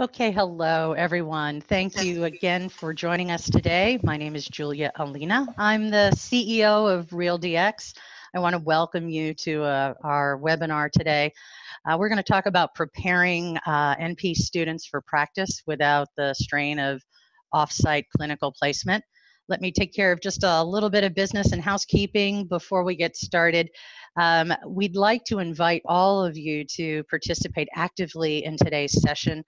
Okay, hello everyone. Thank you again for joining us today. My name is Michele L. I'm the CEO of ReelDx. I want to welcome you to our webinar today. We're going to talk about preparing NP students for practice without the strain of off-site clinical placement. Let me take care of just a little bit of business and housekeeping before we get started. We'd like to invite all of you to participate actively in today's session.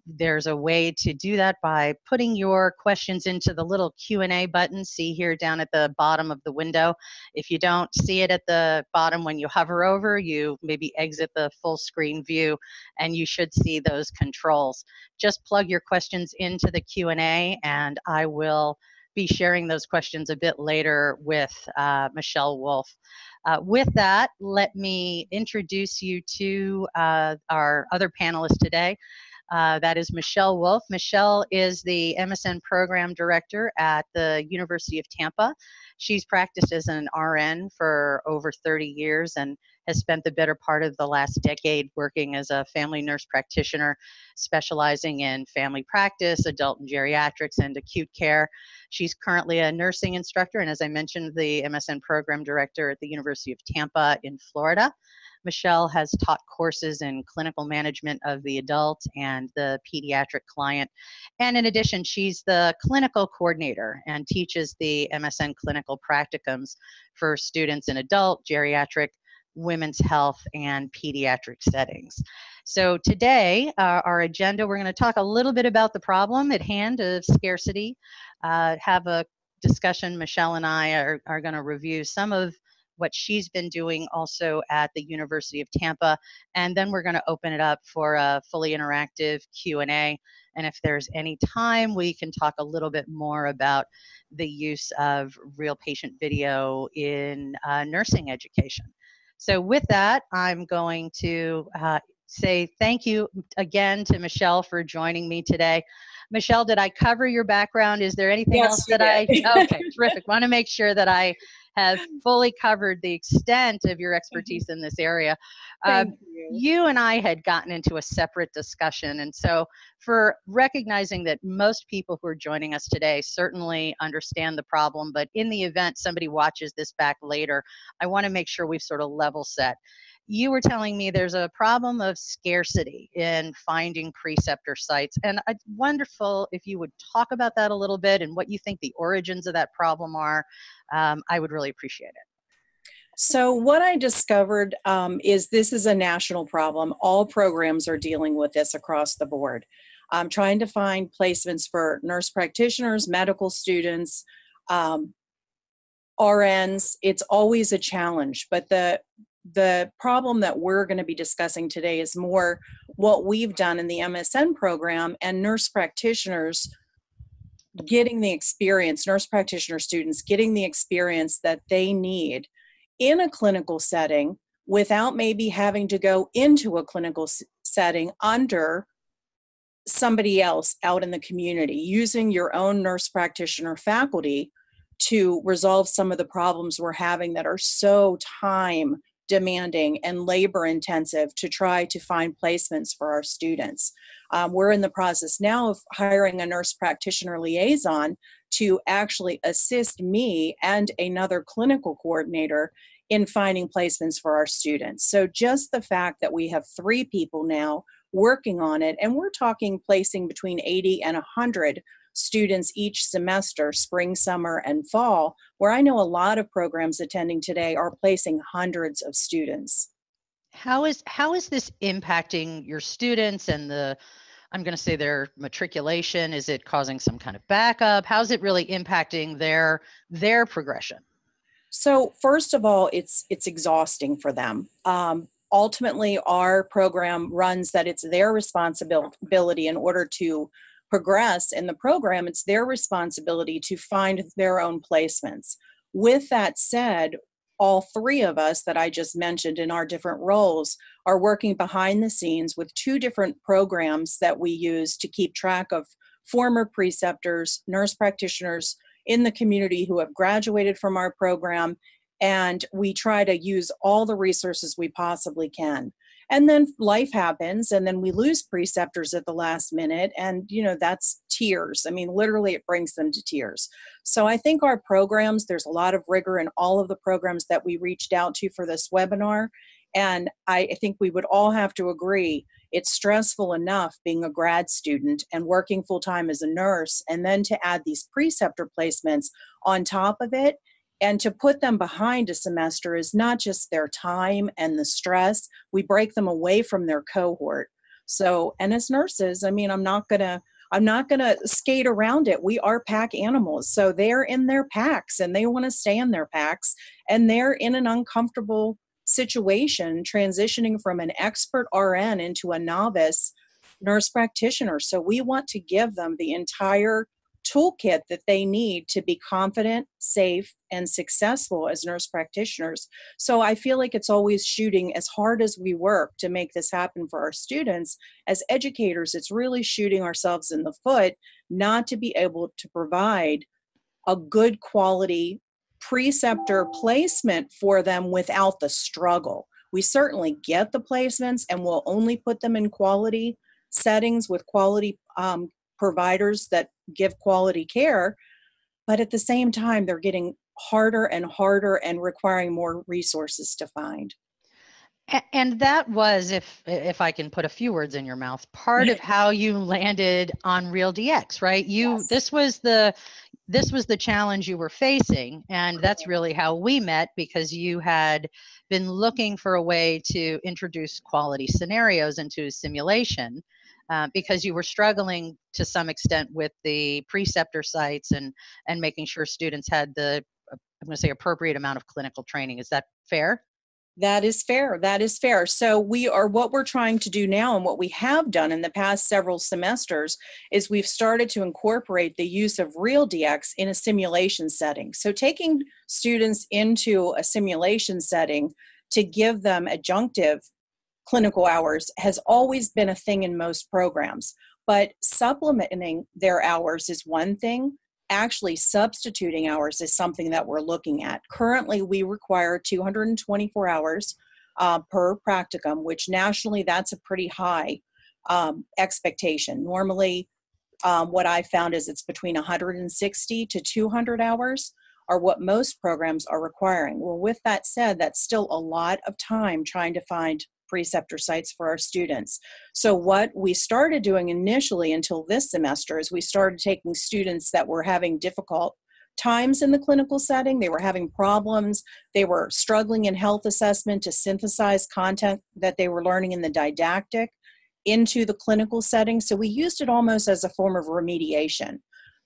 There's a way to do that by putting your questions into the little Q&A button, see here down at the bottom of the window. If you don't see it at the bottom when you hover over, you maybe exit the full screen view and you should see those controls. Just plug your questions into the Q&A and I will be sharing those questions a bit later with Michele Wolf. With that, let me introduce you to our other panelists today. That is Michele Wolf. Michele is the MSN Program Director at the University of Tampa. She's practiced as an RN for over 30 years and has spent the better part of the last decade working as a family nurse practitioner, specializing in family practice, adult and geriatrics, and acute care. She's currently a nursing instructor and, as I mentioned, the MSN Program Director at the University of Tampa in Florida. Michele has taught courses in clinical management of the adult and the pediatric client. And in addition, she's the clinical coordinator and teaches the MSN clinical practicums for students in adult, geriatric, women's health, and pediatric settings. So today, our agenda, we're going to talk a little bit about the problem at hand of scarcity, have a discussion. Michele and I are going to review some of what she's been doing also at the University of Tampa, and then we're going to open it up for a fully interactive Q&A. And if there's any time, we can talk a little bit more about the use of real patient video in nursing education. So with that, I'm going to say thank you again to Michele for joining me today. Michele, did I cover your background? Is there anything else that okay, terrific. Want to make sure that I have fully covered the extent of your expertise in this area. You and I had gotten into a separate discussion, and so for recognizing that most people who are joining us today certainly understand the problem, but in the event somebody watches this back later, I want to make sure we've sort of level set. You were telling me there's a problem of scarcity in finding preceptor sites, and it's wonderful if you would talk about that a little bit and what you think the origins of that problem are. I would really appreciate it. So what I discovered is this is a national problem. All programs are dealing with this across the board. Trying to find placements for nurse practitioners, medical students, RNs, it's always a challenge, but the problem that we're going to be discussing today is more what we've done in the MSN program and nurse practitioners getting the experience, nurse practitioner students getting the experience that they need in a clinical setting without maybe having to go into a clinical setting under somebody else out in the community, using your own nurse practitioner faculty to resolve some of the problems we're having that are so time demanding and labor intensive to try to find placements for our students. We're in the process now of hiring a nurse practitioner liaison to actually assist me and another clinical coordinator in finding placements for our students. So just the fact that we have 3 people now working on it, and we're talking placing between 80 and 100 students each semester, spring, summer, and fall, where I know a lot of programs attending today are placing hundreds of students. How is this impacting your students and I'm going to say their matriculation? Is it causing some kind of backup? How's it really impacting their progression? So first of all, it's exhausting for them. Ultimately, our program runs that it's their responsibility in order to progress in the program, it's their responsibility to find their own placements. With that said, all 3 of us that I just mentioned in our different roles are working behind the scenes with 2 different programs that we use to keep track of former preceptors, nurse practitioners in the community who have graduated from our program, and we try to use all the resources we possibly can. And then life happens, and then we lose preceptors at the last minute, and that's tears. I mean, literally it brings them to tears. So I think our programs, there's a lot of rigor in all of the programs that we reached out to for this webinar. And I think we would all have to agree it's stressful enough being a grad student and working full-time as a nurse, and then to add these preceptor placements on top of it, and to put them behind a semester is not just their time and the stress. We break them away from their cohort. So, and as nurses, I mean, I'm not gonna skate around it. We are pack animals. So they're in their packs and they want to stay in their packs, and they're in an uncomfortable situation transitioning from an expert RN into a novice nurse practitioner. So we want to give them the entire toolkit that they need to be confident, safe, and successful as nurse practitioners. So I feel like it's always shooting, as hard as we work to make this happen for our students, as educators, it's really shooting ourselves in the foot not to be able to provide a good quality preceptor placement for them without the struggle. We certainly get the placements, and we'll only put them in quality settings with quality providers that give quality care, but at the same time, they're getting harder and harder and requiring more resources to find. And that was, if I can put a few words in your mouth, part of how you landed on ReelDx, right? Yes. This was the challenge you were facing, and that's really how we met, because you had been looking for a way to introduce quality scenarios into simulation, because you were struggling to some extent with the preceptor sites and making sure students had the, I'm going to say, appropriate amount of clinical training. Is that fair? That is fair. That is fair. So what we're trying to do now, and what we have done in the past several semesters, is we've started to incorporate the use of ReelDx in a simulation setting. So taking students into a simulation setting to give them adjunctive clinical hours has always been a thing in most programs, but supplementing their hours is one thing. Actually substituting hours is something that we're looking at. Currently, we require 224 hours per practicum, which nationally, that's a pretty high expectation. Normally, what I found is it's between 160 to 200 hours are what most programs are requiring. Well, with that said, that's still a lot of time trying to find preceptor sites for our students. So what we started doing initially until this semester is we started taking students that were having difficult times in the clinical setting. They were having problems. They were struggling in health assessment to synthesize content that they were learning in the didactic into the clinical setting. So we used it almost as a form of remediation.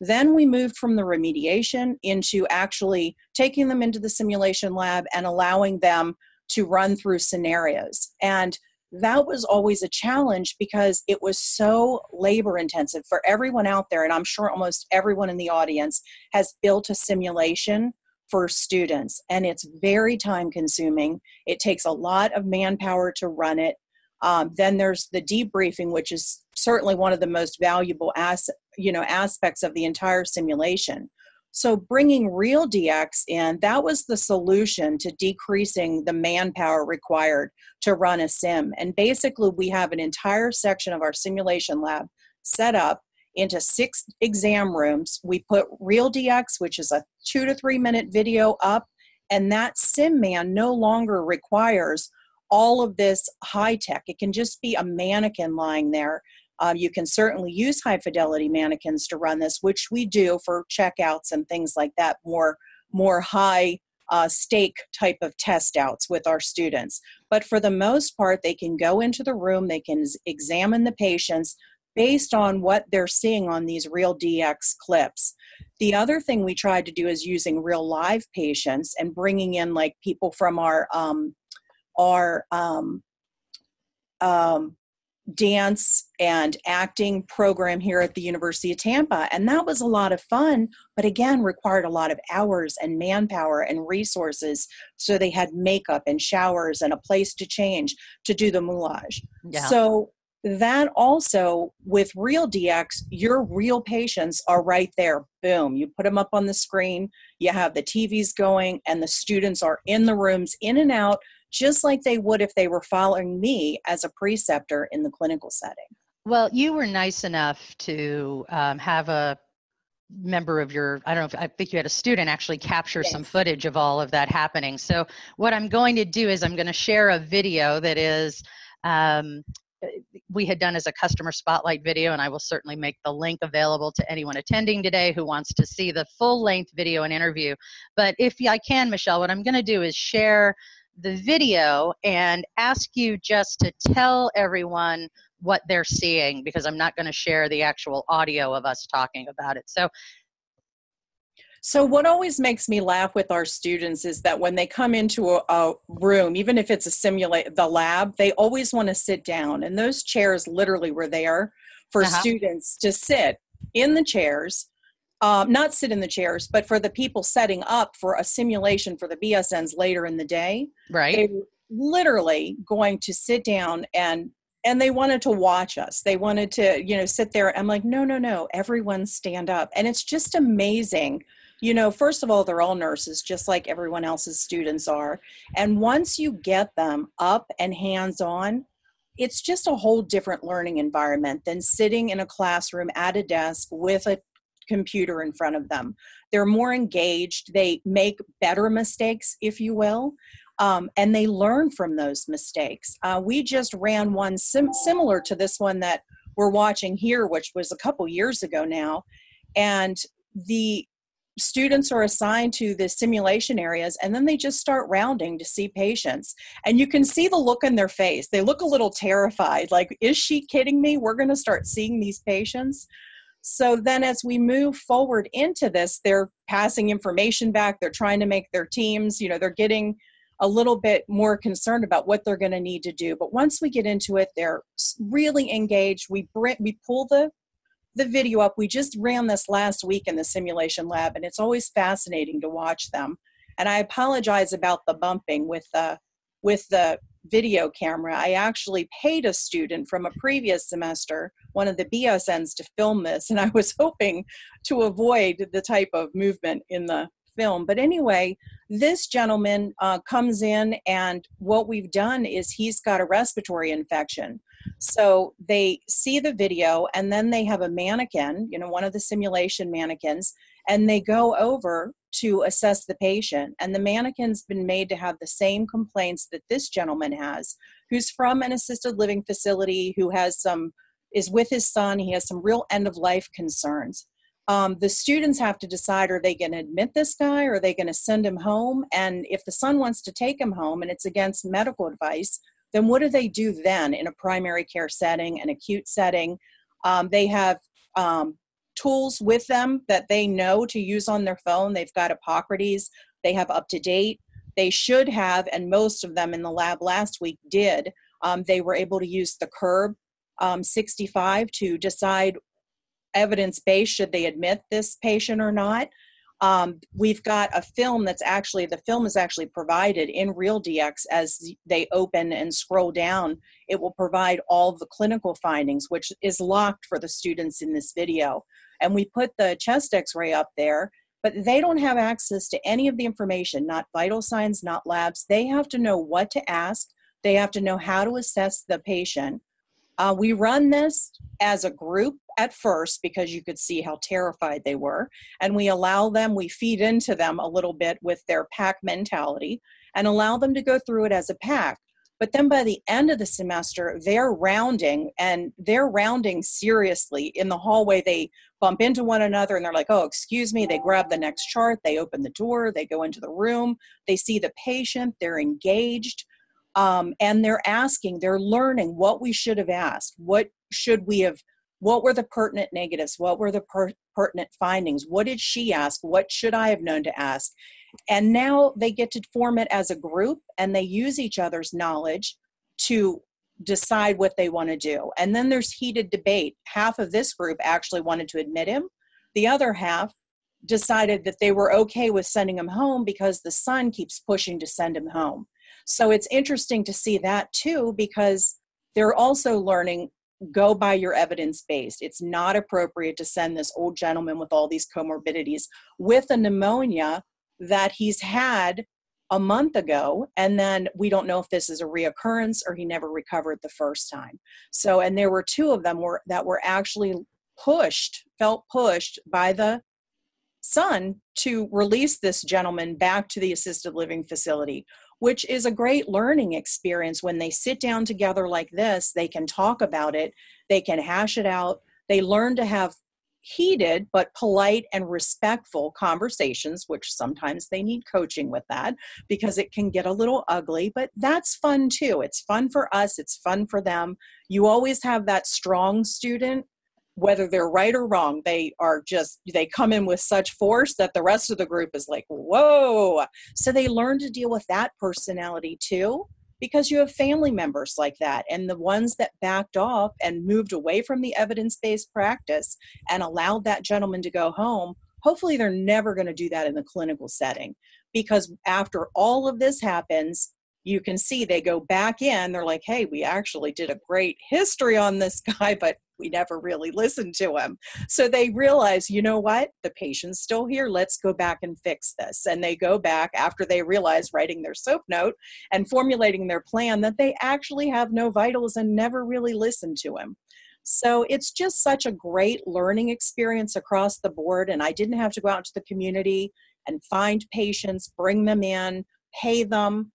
Then we moved from the remediation into actually taking them into the simulation lab and allowing them to run through scenarios. And that was always a challenge because it was so labor intensive for everyone out there. And I'm sure almost everyone in the audience has built a simulation for students. And it's very time consuming. It takes a lot of manpower to run it. Then there's the debriefing, which is certainly one of the most valuable aspects of the entire simulation. So bringing ReelDx in, that was the solution to decreasing the manpower required to run a sim. And basically, we have an entire section of our simulation lab set up into 6 exam rooms. We put ReelDx, which is a 2 to 3 minute video up, and that sim man no longer requires all of this high tech. It can just be a mannequin lying there. You can certainly use high fidelity mannequins to run this, which we do for checkouts and things like that, more high stake type of test outs with our students. But for the most part, they can go into the room, they can examine the patients based on what they're seeing on these ReelDx clips. The other thing we tried to do is using real live patients and bringing in like people from our dance and acting program here at the University of Tampa. And that was a lot of fun, but again, required a lot of hours and manpower and resources. So they had makeup and showers and a place to change to do the moulage. Yeah. So that also, with ReelDx, your real patients are right there. Boom, you put them up on the screen, you have the TVs going, and the students are in the rooms, in and out, just like they would if they were following me as a preceptor in the clinical setting. Well, you were nice enough to have a member of your, I don't know if, I think you had a student actually capture Yes. some footage of all of that happening. So what I'm going to do is I'm going to share a video that is, we had done as a customer spotlight video, and I will certainly make the link available to anyone attending today who wants to see the full length video and interview. But if I can, Michelle, what I'm going to do is share the video and ask you just to tell everyone what they're seeing, because I'm not going to share the actual audio of us talking about it. So what always makes me laugh with our students is that when they come into a room, even if it's the lab, they always want to sit down. And those chairs literally were there for students to sit in the chairs, not sit in the chairs, but for the people setting up for a simulation for the BSNs later in the day. Right. They were literally going to sit down and they wanted to watch us. They wanted to, sit there. I'm like, no, everyone stand up. And it's just amazing. First of all, they're all nurses, just like everyone else's students are. And once you get them up and hands-on, it's just a whole different learning environment than sitting in a classroom at a desk with a computer in front of them. They're more engaged. They make better mistakes, if you will. And they learn from those mistakes. We just ran one similar to this one that we're watching here, which was a couple years ago now. And the students are assigned to the simulation areas, and then they just start rounding to see patients. And you can see the look in their face. They look a little terrified, like, is she kidding me? We're going to start seeing these patients. So then as we move forward into this, they're passing information back. They're trying to make their teams, they're getting a little bit more concerned about what they're going to need to do. But once we get into it, they're really engaged. We pull the video up. We just ran this last week in the simulation lab, and it's always fascinating to watch them. And I apologize about the bumping with the video camera. I actually paid a student from a previous semester, one of the BSNs, to film this, and I was hoping to avoid the type of movement in the film. But anyway, this gentleman comes in, and what we've done is he's got a respiratory infection. So they see the video, and then they have a mannequin, one of the simulation mannequins, and they go over to assess the patient. And the mannequin's been made to have the same complaints that this gentleman has, who's from an assisted living facility, who is with his son. He has some real end-of-life concerns. The students have to decide, are they going to admit this guy, or are they going to send him home? And if the son wants to take him home and it's against medical advice, then what do they do then in a primary care setting, an acute setting? They have tools with them that they know to use on their phone. They've got Hippocrates. They have UpToDate. They should have, and most of them in the lab last week did. They were able to use the CURB 65 to decide evidence-based, should they admit this patient or not. We've got a film the film is actually provided in ReelDx. As they open and scroll down, it will provide all the clinical findings, which is locked for the students in this video. And we put the chest x-ray up there, but they don't have access to any of the information, not vital signs, not labs. They have to know what to ask. They have to know how to assess the patient. We run this as a group at first because you could see how terrified they were. And we feed into them a little bit with their pack mentality and allow them to go through it as a pack. But then by the end of the semester, they're rounding, and they're rounding seriously. In the hallway, they bump into one another and they're like, oh, excuse me. They grab the next chart, they open the door, they go into the room, they see the patient, they're engaged. And they're learning what we should have asked. What were the pertinent negatives? What were the pertinent findings? What did she ask? What should I have known to ask? And now they get to form it as a group, and they use each other's knowledge to decide what they want to do. And then there's heated debate. Half of this group actually wanted to admit him. The other half decided that they were okay with sending him home because the son keeps pushing to send him home. So it's interesting to see that too, because they're also learning, go by your evidence-based. It's not appropriate to send this old gentleman with all these comorbidities with a pneumonia that he's had a month ago, and then we don't know if this is a reoccurrence or he never recovered the first time. So, and there were two of them that were actually felt pushed by the son to release this gentleman back to the assisted living facility, which is a great learning experience. When they sit down together like this, they can talk about it, they can hash it out, they learn to have heated but polite and respectful conversations, which sometimes they need coaching with that because it can get a little ugly, but that's fun too. It's fun for us, it's fun for them. You always have that strong student, whether they're right or wrong. They come in with such force that the rest of the group is like, whoa. So they learn to deal with that personality too, because you have family members like that. And the ones that backed off and moved away from the evidence-based practice and allowed that gentleman to go home, hopefully they're never going to do that in the clinical setting. Because after all of this happens, you can see they go back in, they're like, hey, we actually did a great history on this guy, but we never really listened to him. So they realize, you know what, the patient's still here, let's go back and fix this. And they go back after they realize, writing their SOAP note and formulating their plan, that they actually have no vitals and never really listened to him. So it's just such a great learning experience across the board. And I didn't have to go out into the community and find patients, bring them in, pay them.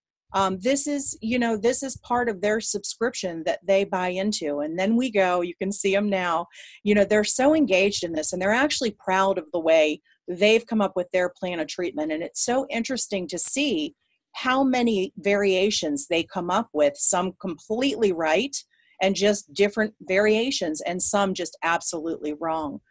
This is part of their subscription that they buy into. And then we go, you can see them now, they're so engaged in this and they're actually proud of the way they've come up with their plan of treatment. And it's so interesting to see how many variations they come up with, some completely right and just different variations, and some just absolutely wrong.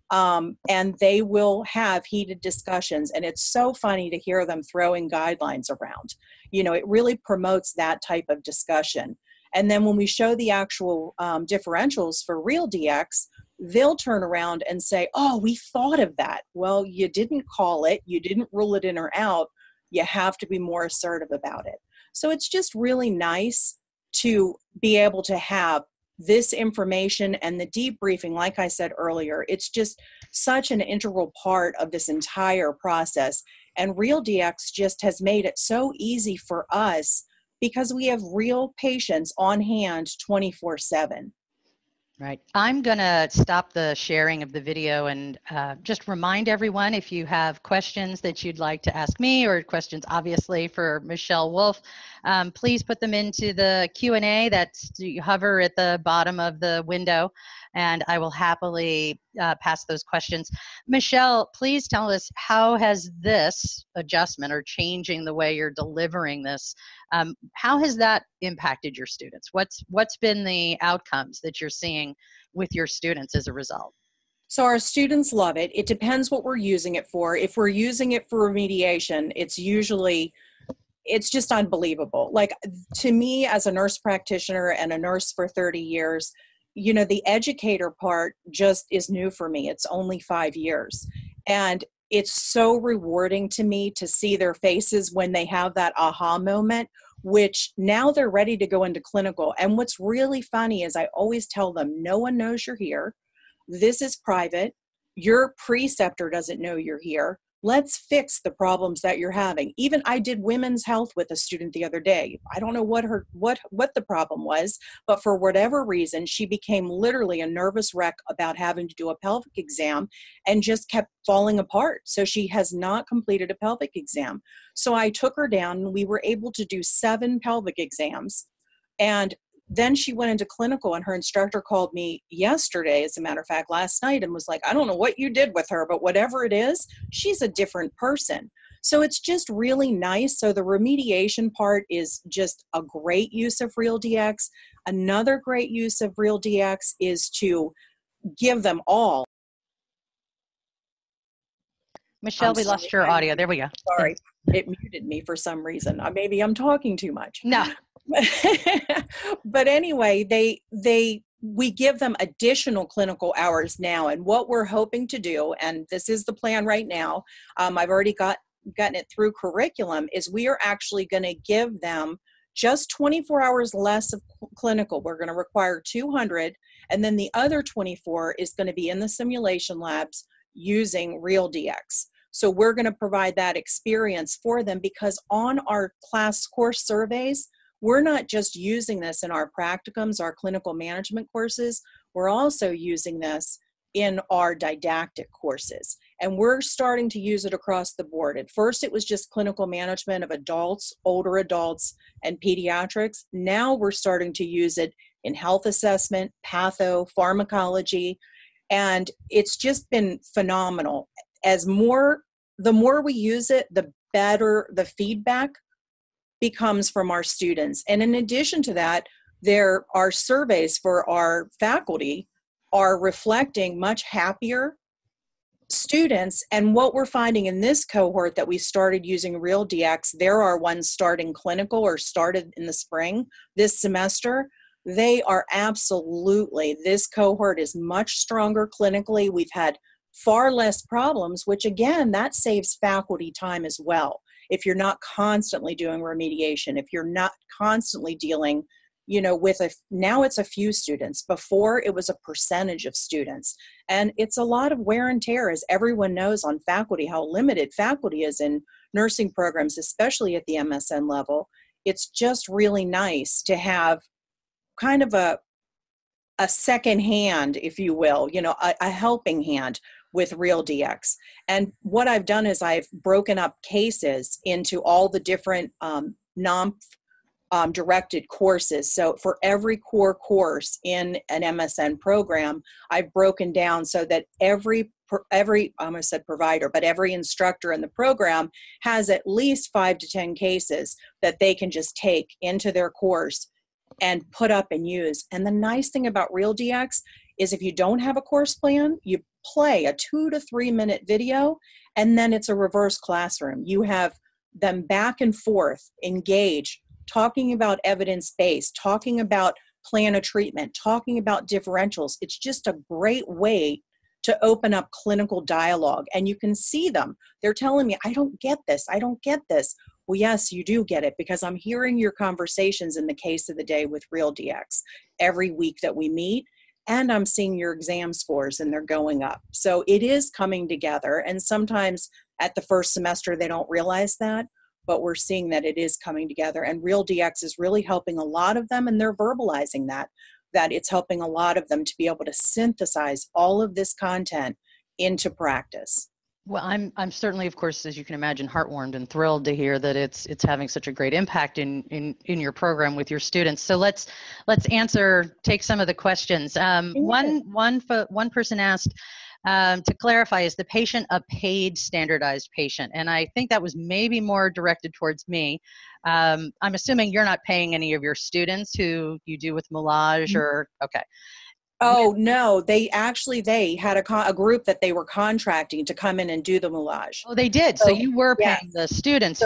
And they will have heated discussions, and it's so funny to hear them throwing guidelines around. It really promotes that type of discussion. And then when we show the actual differentials for ReelDx, they'll turn around and say, oh, we thought of that. Well, you didn't call it, you didn't rule it in or out. You have to be more assertive about it. So it's just really nice to be able to have this information and the debriefing. Like I said earlier, it's just such an integral part of this entire process. And ReelDx just has made it so easy for us because we have real patients on hand 24/7. Right. I'm going to stop the sharing of the video and just remind everyone, if you have questions that you'd like to ask me, or questions obviously for Michele Wolf, please put them into the Q&A. You hover at the bottom of the window, and I will happily pass those questions. Michele, please tell us, how has this adjustment or changing the way you're delivering this, how has that impacted your students? What's been the outcomes that you're seeing with your students as a result? So our students love it. It depends what we're using it for. If we're using it for remediation, it's just unbelievable. Like, to me, as a nurse practitioner and a nurse for 30 years, the educator part just is new for me. It's only 5 years. And it's so rewarding to me to see their faces when they have that aha moment, which now they're ready to go into clinical. And what's really funny is I always tell them, no one knows you're here. This is private. Your preceptor doesn't know you're here. Let's fix the problems that you're having. Even I did women's health with a student the other day. I don't know what the problem was, but for whatever reason, she became literally a nervous wreck about having to do a pelvic exam and just kept falling apart. So she has not completed a pelvic exam. So I took her down and we were able to do 7 pelvic exams. And then she went into clinical, and her instructor called me yesterday, as a matter of fact, last night, and was like, I don't know what you did with her, but whatever it is, she's a different person. So it's just really nice. So the remediation part is just a great use of ReelDx. Another great use of ReelDx is to give them all. Michele, we lost your audio. There we go. Sorry, it muted me for some reason. Maybe I'm talking too much. No. But anyway, we give them additional clinical hours now. And what we're hoping to do, and this is the plan right now, I've already gotten it through curriculum, is we are actually going to give them just 24 hours less of clinical. We're going to require 200, and then the other 24 is going to be in the simulation labs using ReelDx. So we're going to provide that experience for them, because on our class course surveys, we're not just using this in our practicums, our clinical management courses, we're also using this in our didactic courses. And we're starting to use it across the board. At first, it was just clinical management of adults, older adults, and pediatrics. Now we're starting to use it in health assessment, patho, pharmacology, and it's just been phenomenal. The more we use it, the better the feedback becomes from our students. And in addition to that, there are surveys for our faculty are reflecting much happier students. And what we're finding in this cohort that we started using ReelDx, there are ones starting clinical or started in the spring this semester. They are absolutely, this cohort is much stronger clinically. We've had far less problems, which again, that saves faculty time as well. If you're not constantly doing remediation, if you're not constantly dealing, with now it's a few students. Before it was a percentage of students. And it's a lot of wear and tear, as everyone knows on faculty, how limited faculty is in nursing programs, especially at the MSN level. It's just really nice to have kind of a second hand, if you will, a helping hand with ReelDx. And what I've done is I've broken up cases into all the different directed courses. So for every core course in an MSN program, I've broken down so that every I almost said provider, but every instructor in the program has at least 5 to 10 cases that they can just take into their course and put up and use. And the nice thing about ReelDx is if you don't have a course plan, you play a 2 to 3 minute video, and then it's a reverse classroom. You have them back and forth, engage, talking about evidence-based, talking about plan of treatment, talking about differentials. It's just a great way to open up clinical dialogue. And you can see them. They're telling me, I don't get this. I don't get this. Well, yes, you do get it, because I'm hearing your conversations in the case of the day with ReelDx every week that we meet, and I'm seeing your exam scores and they're going up. So it is coming together. And sometimes at the first semester, they don't realize that, but we're seeing that it is coming together, and ReelDx is really helping a lot of them, and they're verbalizing that it's helping a lot of them to be able to synthesize all of this content into practice. Well, I'm certainly, of course, as you can imagine, heartwarmed and thrilled to hear that it's having such a great impact in your program with your students. So let's take some of the questions. One person asked, to clarify, is the patient a paid standardized patient? And I think that was maybe more directed towards me. I'm assuming you're not paying any of your students who you do with Moulage or, okay. Oh, no, they had a group that they were contracting to come in and do the Moulage. Oh, they did. So you were paying the students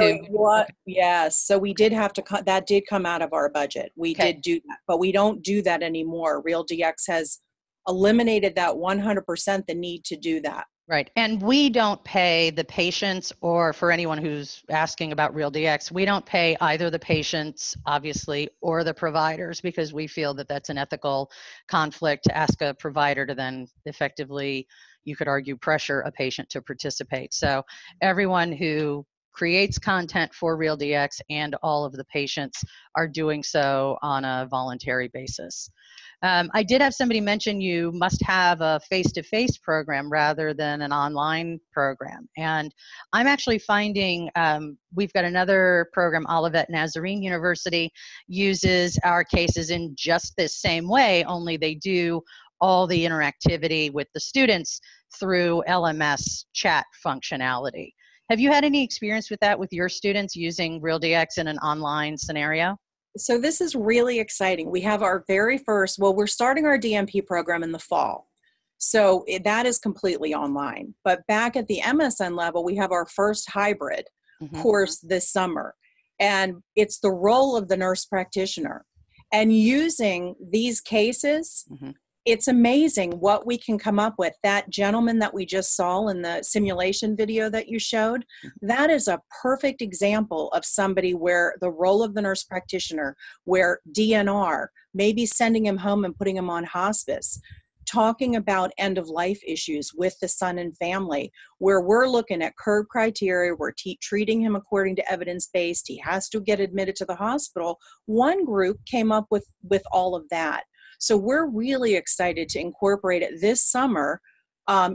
Yes. So we did have to, that did come out of our budget. We did do that, but we don't do that anymore. ReelDx has eliminated that 100%, the need to do that. Right. And we don't pay the patients, or for anyone who's asking about ReelDx, we don't pay either the patients, obviously, or the providers, because we feel that that's an ethical conflict to ask a provider to then effectively, you could argue, pressure a patient to participate. So everyone who creates content for ReelDx and all of the patients are doing so on a voluntary basis. I did have somebody mention you must have a face-to-face program rather than an online program. And I'm actually finding we've got another program, Olivet Nazarene University, uses our cases in just this same way, only they do all the interactivity with the students through LMS chat functionality. Have you had any experience with that with your students using ReelDx in an online scenario? So this is really exciting. We have our very first, we're starting our DMP program in the fall. So that is completely online. But back at the MSN level, we have our first hybrid course this summer. And it's the role of the nurse practitioner. And using these cases, it's amazing what we can come up with. That gentleman that we just saw in the simulation video that you showed, that is a perfect example of somebody where the role of the nurse practitioner, where DNR, maybe sending him home and putting him on hospice, talking about end-of-life issues with the son and family, where we're looking at curb criteria, we're treating him according to evidence-based, he has to get admitted to the hospital. One group came up with all of that. So we're really excited to incorporate it this summer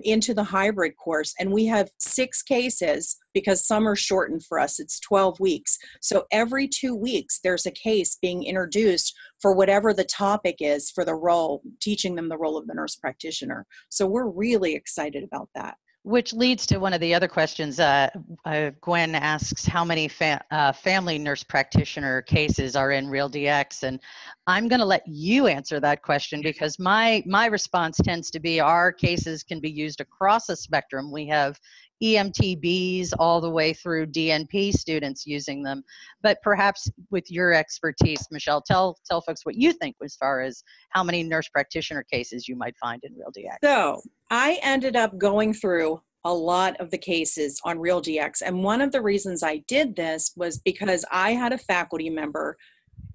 into the hybrid course. And we have 6 cases because summer's shortened for us. It's 12 weeks. So every 2 weeks, there's a case being introduced for whatever the topic is for the role, teaching them the role of the nurse practitioner. So we're really excited about that. Which leads to one of the other questions. Gwen asks how many family nurse practitioner cases are in ReelDx, and I'm going to let you answer that question because my response tends to be our cases can be used across a spectrum. We have EMTBs all the way through DNP students using them, but perhaps with your expertise, Michelle, tell folks what you think as far as how many nurse practitioner cases you might find in ReelDx. So I ended up going through a lot of the cases on ReelDx, and one of the reasons I did this was because I had a faculty member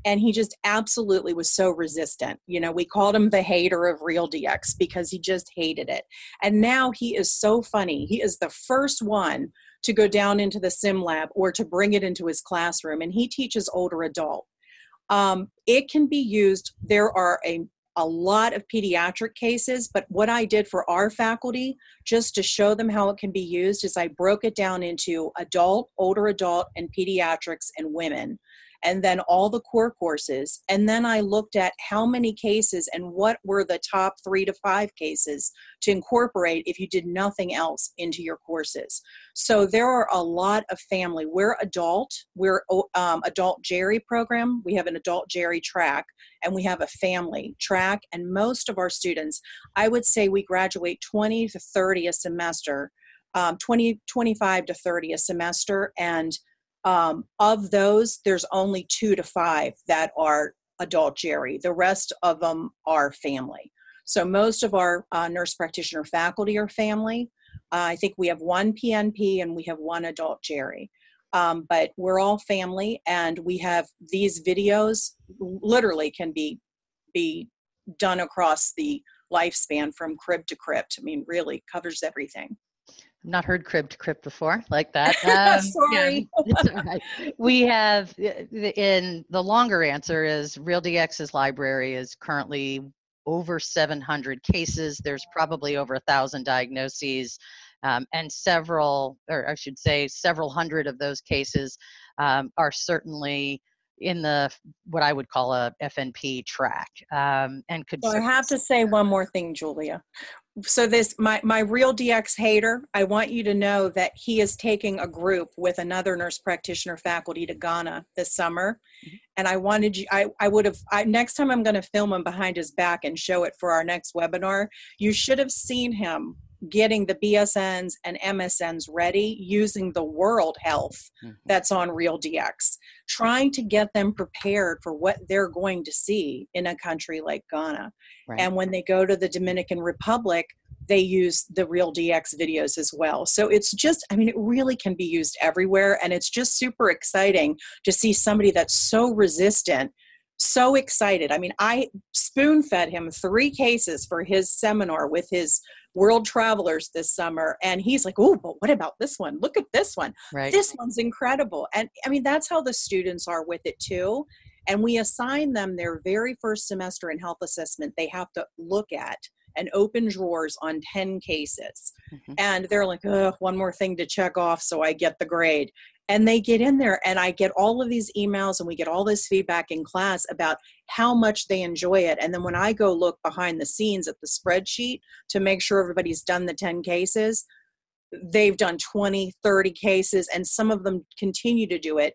and he just absolutely was so resistant. You know, we called him the hater of ReelDx because he just hated it. And now he is so funny. He is the first one to go down into the sim lab or to bring it into his classroom, and he teaches older adult. It can be used. There are a lot of pediatric cases, but what I did for our faculty, just to show them how it can be used, is I broke it down into adult, older adult, and pediatrics and women, and then all the core courses. And then I looked at how many cases and what were the top 3 to 5 cases to incorporate if you did nothing else into your courses. So there are a lot of family. We're adult Jerry program. We have an adult Jerry track, and we have a family track. And most of our students, I would say we graduate 20 to 30 a semester, 25 to 30 a semester. And of those, there's only 2 to 5 that are adult Jerry. The rest of them are family. So most of our nurse practitioner faculty are family. I think we have 1 PNP and we have 1 adult Jerry. But we're all family, and we have these videos literally can be done across the lifespan from crib to crypt. I mean, really covers everything. I've not heard crib to crypt before like that. Sorry. Yeah, it's all right. We have, in the longer answer is ReelDx's library is currently over 700 cases. There's probably over 1,000 diagnoses, and several hundred of those cases are certainly in the what I would call a FNP track, and could. So I have to say one more thing, Julia. So this, my ReelDx hater, I want you to know that he is taking a group with another nurse practitioner faculty to Ghana this summer. And I wanted you, next time I'm going to film him behind his back and show it for our next webinar. You should have seen him getting the BSNs and MSNs ready using the World Health that's on ReelDx, trying to get them prepared for what they're going to see in a country like Ghana. Right. And when they go to the Dominican Republic, they use the ReelDx videos as well. So it's just, I mean, it really can be used everywhere. And it's just super exciting to see somebody that's so resistant, so excited. I mean, I spoon-fed him 3 cases for his seminar with his world travelers this summer. And he's like, oh, but what about this one? Look at this one. Right. This one's incredible. And I mean, that's how the students are with it too. And we assign them their very first semester in health assessment. They have to look at and open drawers on 10 cases. And they're like, oh, one more thing to check off so I get the grade. And they get in there, and I get all of these emails, and we get all this feedback in class about how much they enjoy it. And then when I go look behind the scenes at the spreadsheet to make sure everybody's done the 10 cases, they've done 20, 30 cases, and some of them continue to do it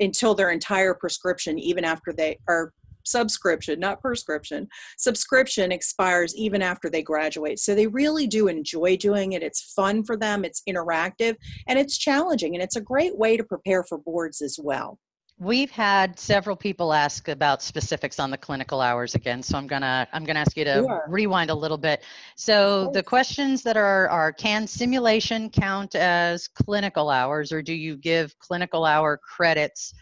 until their entire prescription, even after they are subscription, not prescription, subscription expires even after they graduate. So they really do enjoy doing it. It's fun for them. It's interactive, and it's challenging, and it's a great way to prepare for boards as well. We've had several people ask about specifics on the clinical hours again, so I'm gonna ask you to rewind a little bit. So the questions that are can simulation count as clinical hours, or do you give clinical hour credits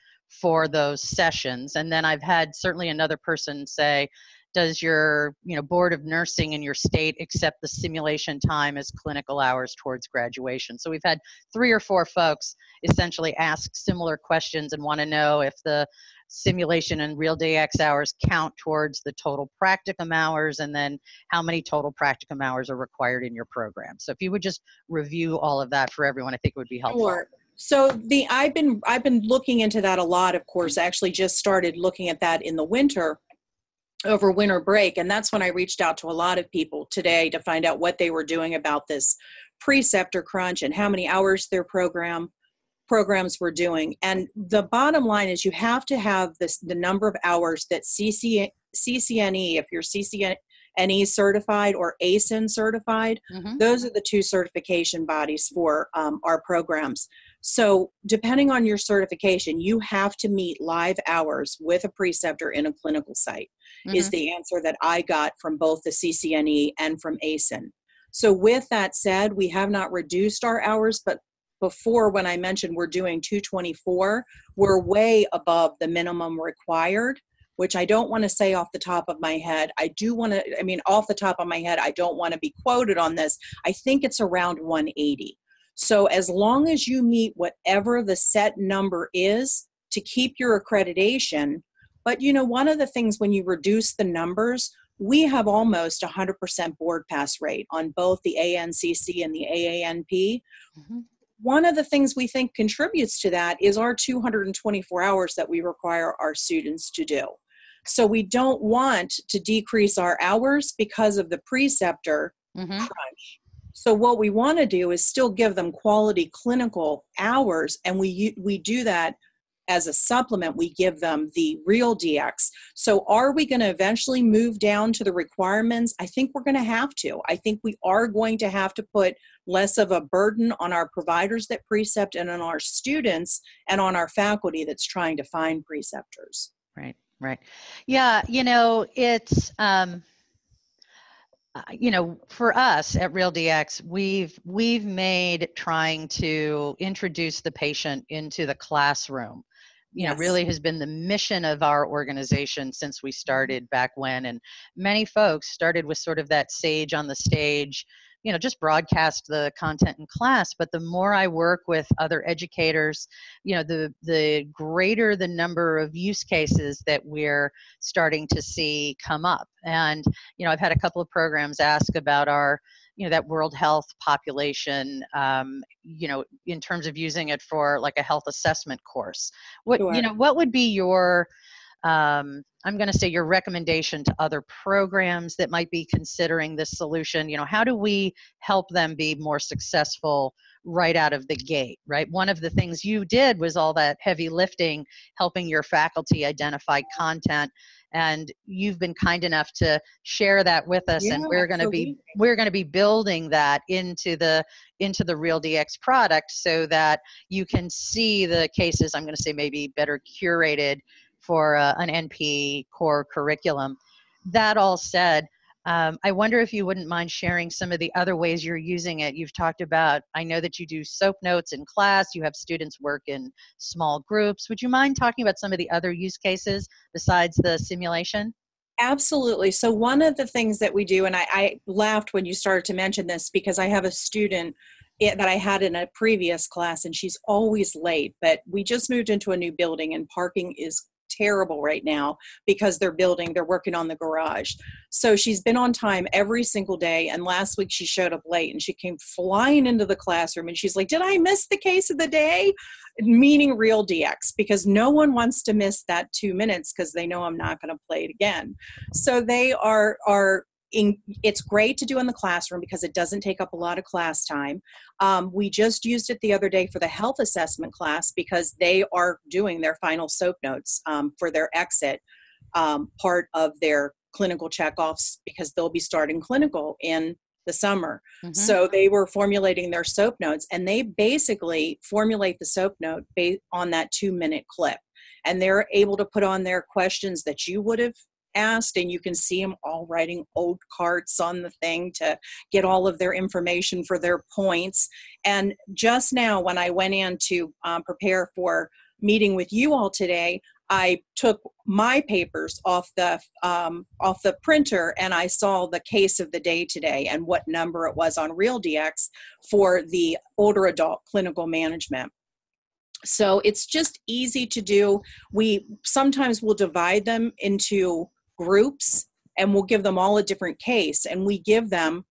for those sessions? And then I've had certainly another person say, does your board of nursing in your state accept the simulation time as clinical hours towards graduation? So we've had 3 or 4 folks essentially ask similar questions and want to know if the simulation and ReelDx hours count towards the total practicum hours, and then how many total practicum hours are required in your program. So if you would just review all of that for everyone, I think it would be helpful. Sure. So I've been looking into that a lot, of course. I actually just started looking at that in the winter, over winter break, and that's when I reached out to a lot of people today to find out what they were doing about this preceptor crunch and how many hours their programs were doing. And the bottom line is you have to have the number of hours that CCNE, if you're CCNE certified or ASIN certified, those are the 2 certification bodies for our programs. So depending on your certification, you have to meet live hours with a preceptor in a clinical site, is the answer that I got from both the CCNE and from ASIN. So with that said, we have not reduced our hours, but before, when I mentioned we're doing 224, we're way above the minimum required, which I don't want to say off the top of my head. Off the top of my head, I don't want to be quoted on this. I think it's around 180. So as long as you meet whatever the set number is to keep your accreditation, but one of the things when you reduce the numbers, we have almost 100% board pass rate on both the ANCC and the AANP. One of the things we think contributes to that is our 224 hours that we require our students to do. So we don't want to decrease our hours because of the preceptor crunch. So what we want to do is still give them quality clinical hours, and we do that as a supplement. We give them the ReelDx. So are we going to eventually move down to the requirements? I think we're going to have to. I think we are going to have to put less of a burden on our providers that precept and on our students and on our faculty that's trying to find preceptors. Right. Yeah, it's for us at ReelDx, we've made trying to introduce the patient into the classroom, really has been the mission of our organization since we started back when. And many folks started with sort of that sage on the stage, just broadcast the content in class. But the more I work with other educators, the greater the number of use cases that we're starting to see come up. And, I've had a couple of programs ask about our, that world health population, in terms of using it for like a health assessment course. What would be your, I'm going to say your recommendation to other programs that might be considering this solution? How do we help them be more successful right out of the gate, right? One of the things you did was all that heavy lifting, helping your faculty identify content, and you've been kind enough to share that with us, and we're going to be building that into the ReelDx product so that you can see the cases, I'm going to say maybe better curated for an NP core curriculum. That all said, I wonder if you wouldn't mind sharing some of the other ways you're using it. You've talked about, I know that you do soap notes in class, you have students work in small groups. Would you mind talking about some of the other use cases besides the simulation? Absolutely. So one of the things that we do, and I laughed when you started to mention this because I have a student that I had in a previous class, and she's always late, but we just moved into a new building and parking is terrible right now because they're working on the garage. So she's been on time every single day, and last week she showed up late and she came flying into the classroom and she's like, did I miss the case of the day? Meaning ReelDx, because no one wants to miss that 2 minutes because they know I'm not going to play it again. So they are it's great to do in the classroom because it doesn't take up a lot of class time. We just used it the other day for the health assessment class because they are doing their final soap notes for their exit part of their clinical checkoffs because they'll be starting clinical in the summer. So they were formulating their soap notes, and they basically formulate the soap note based on that 2-minute clip. And they're able to put on their questions that you would have asked, and you can see them all writing old carts on the thing to get all of their information for their points. And just now when I went in to prepare for meeting with you all today, I took my papers off the printer, and I saw the case of the day today and what number it was on ReelDx for the older adult clinical management. So it's just easy to do. We sometimes will divide them into groups, and we'll give them all a different case, and we give them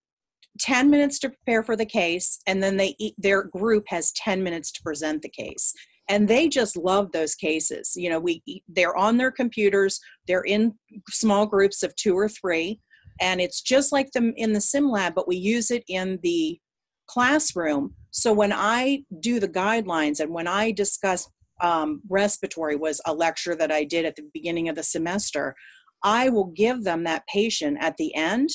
10 minutes to prepare for the case, and then their group has 10 minutes to present the case. And they just love those cases. You know, they're on their computers, they're in small groups of 2 or 3, and it's just like them in the sim lab, but we use it in the classroom. So when I do the guidelines and when I discuss respiratory, was a lecture that I did at the beginning of the semester, I will give them that patient at the end,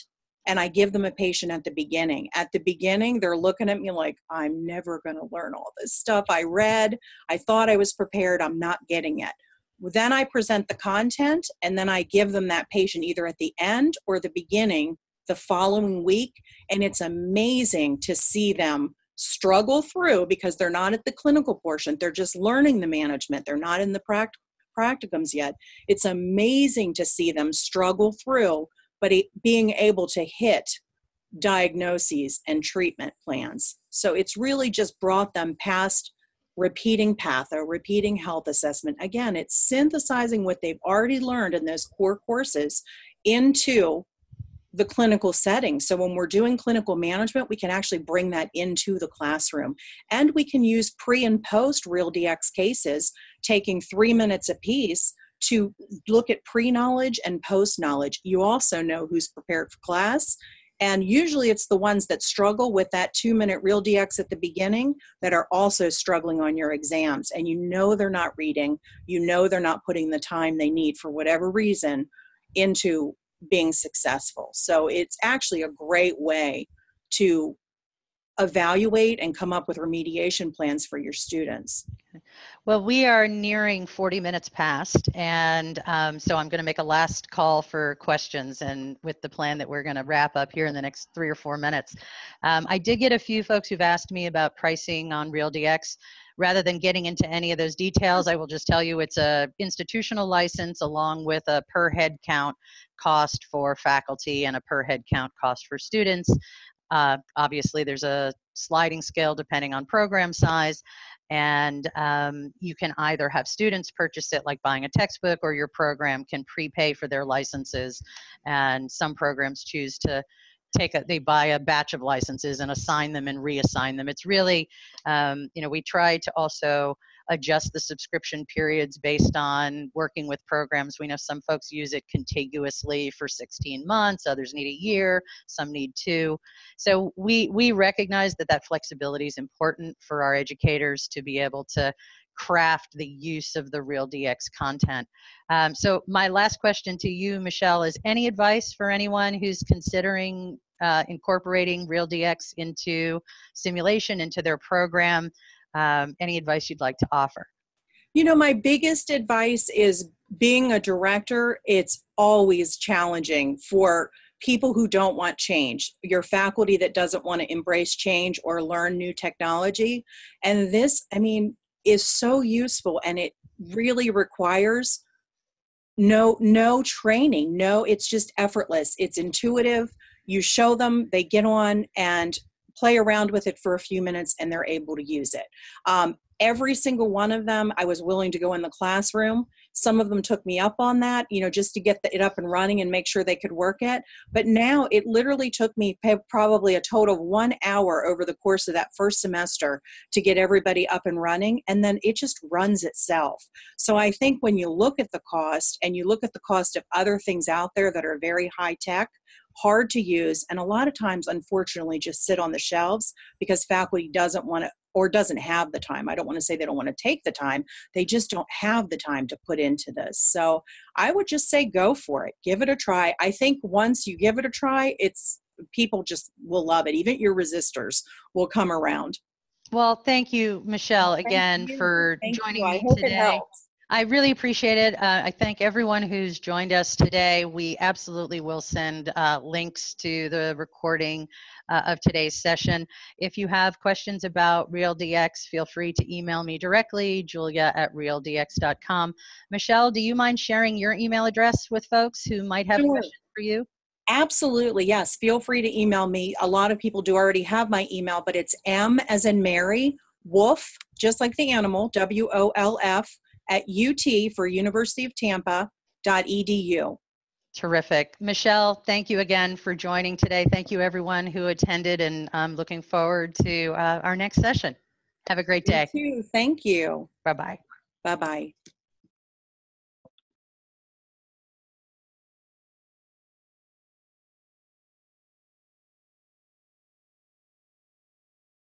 and I give them a patient at the beginning. At the beginning, they're looking at me like, I'm never going to learn all this stuff I read. I thought I was prepared. I'm not getting it. Then I present the content, and then I give them that patient either at the end or the beginning the following week. And it's amazing to see them struggle through, because they're not at the clinical portion. They're just learning the management. They're not in the practicums yet. It's amazing to see them struggle through, but being able to hit diagnoses and treatment plans. So it's really just brought them past repeating patho, repeating health assessment. Again, it's synthesizing what they've already learned in those core courses into the clinical setting. So when we're doing clinical management, we can actually bring that into the classroom. And we can use pre and post ReelDx cases, taking 3 minutes apiece to look at pre-knowledge and post-knowledge. You also know who's prepared for class. And usually it's the ones that struggle with that 2-minute ReelDx at the beginning that are also struggling on your exams. And you know they're not reading. You know they're not putting the time they need for whatever reason into being successful. So it's actually a great way to evaluate and come up with remediation plans for your students. Well, we are nearing 40 minutes past, and so I'm going to make a last call for questions, and with the plan that we're going to wrap up here in the next 3 or 4 minutes. I did get a few folks who've asked me about pricing on ReelDx. Rather than getting into any of those details, I will just tell you it's a institutional license along with a per head count cost for faculty and a per head count cost for students. Obviously, there's a sliding scale depending on program size, and you can either have students purchase it like buying a textbook, or your program can prepay for their licenses. And some programs choose to they buy a batch of licenses and assign them and reassign them. It's really, we try to also adjust the subscription periods based on working with programs. We know some folks use it contiguously for 16 months, others need a year, some need 2. So we recognize that flexibility is important for our educators to be able to craft the use of the ReelDx content. So my last question to you, Michele, is any advice for anyone who's considering incorporating ReelDx into simulation, into their program? Any advice you'd like to offer? You know, my biggest advice is, being a director, it's always challenging for people who don't want change, your faculty that doesn't want to embrace change or learn new technology. And this, is so useful, and it really requires no training. No, it's just effortless. It's intuitive. You show them, they get on and play around with it for a few minutes, and they're able to use it. Every single one of them, I was willing to go in the classroom. Some of them took me up on that, just to get it up and running and make sure they could work it. But now it literally took me probably a total of 1 hour over the course of that first semester to get everybody up and running. And then it just runs itself. So I think when you look at the cost, and you look at the cost of other things out there that are very high tech, hard to use, and a lot of times, unfortunately, just sit on the shelves because faculty doesn't want to, or doesn't have the time. I don't want to say they don't want to take the time. They just don't have the time to put into this. So I would just say go for it. Give it a try. I think once you give it a try, people just will love it. Even your resistors will come around. Well, thank you, Michele, again, for joining me today. I really appreciate it. I thank everyone who's joined us today. We absolutely will send links to the recording of today's session. If you have questions about ReelDx, feel free to email me directly, julia@realdx.com. Michelle, do you mind sharing your email address with folks who might have Sure. questions for you? Absolutely, yes. Feel free to email me. A lot of people do already have my email, but it's M as in Mary, Wolf, just like the animal, WOLF, at UT for University of Tampa .edu. Terrific. Michelle, thank you again for joining today. Thank you everyone who attended, and I'm looking forward to our next session. Have a great day. You too. Thank you. Bye-bye. Bye-bye.